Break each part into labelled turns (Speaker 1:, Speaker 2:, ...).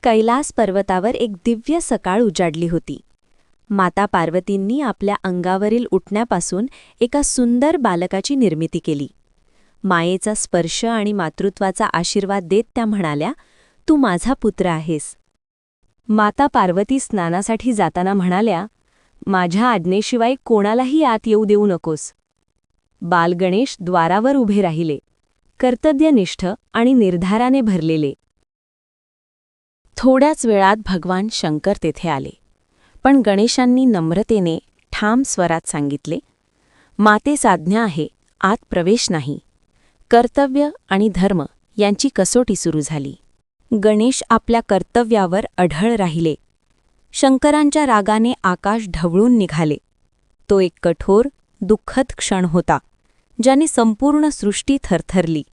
Speaker 1: कैलास पर्वतावर एक दिव्य सकाळ उजाडली होती. माता पार्वतींनी आपल्या अंगावरील उठण्यापासून एका सुंदर बालकाची निर्मिती केली. मायेचा स्पर्श आणि मातृत्वाचा आशीर्वाद देत त्या म्हणाल्या, "तू माझा पुत्र आहेस." माता पार्वती स्नानासाठी जाताना म्हणाल्या, "माझ्या आज्ञेशिवाय कोणालाही आत येऊ देऊ नकोस." बाल गणेश द्वारावर उभे राहिले, कर्तव्यनिष्ठ आणि निर्धाराने भरलेले. थोड्याच वेळात भगवान शंकर तेथे आले. पण गणेशांनी नम्रतेने ठाम स्वरात सांगितले, "मातेस आज्ञा आहे, आत प्रवेश नाही." कर्तव्य आणि धर्म यांची कसोटी सुरू झाली. गणेश आपल्या कर्तव्यावर अढळ राहिले. शंकरांच्या रागाने आकाश ढवळून निघाले. तो एक कठोर, दुःखद क्षण होता, ज्याने संपूर्ण सृष्टी थरथरली.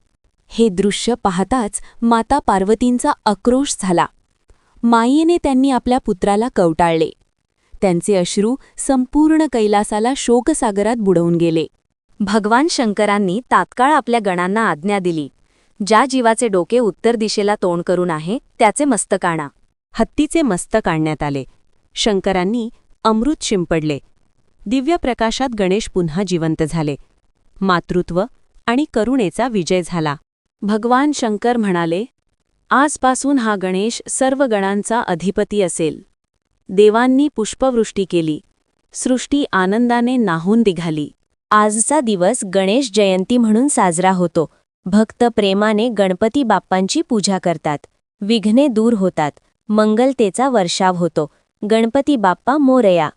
Speaker 1: हे दृश्य पाहताच माता पार्वतींचा आक्रोश झाला. मायेने त्यांनी आपल्या पुत्राला कवटाळले. त्यांचे अश्रू संपूर्ण कैलासाला शोकसागरात बुडवून गेले. भगवान शंकरांनी तात्काळ आपल्या गणांना आज्ञा दिली, "ज्या जीवाचे डोके उत्तर दिशेला तोंड करून आहे त्याचे मस्तक आणा." हत्तीचे मस्तक आणण्यात आले. शंकरांनी अमृत शिंपडले. दिव्य प्रकाशात गणेश पुन्हा जिवंत झाले. मातृत्व आणि करुणेचा विजय झाला. भगवान शंकर म्हणाले, "आजपासून हा गणेश सर्व गणांचा अधिपती असेल." देवांनी पुष्पवृष्टी केली. सृष्टी आनंदाने नाहून निघाली. आजचा दिवस गणेश जयंती म्हणून साजरा होतो. भक्त प्रेमाने गणपती बाप्पांची पूजा करतात. विघ्ने दूर होतात. मंगलतेचा वर्षाव होतो. गणपती बाप्पा मोरया.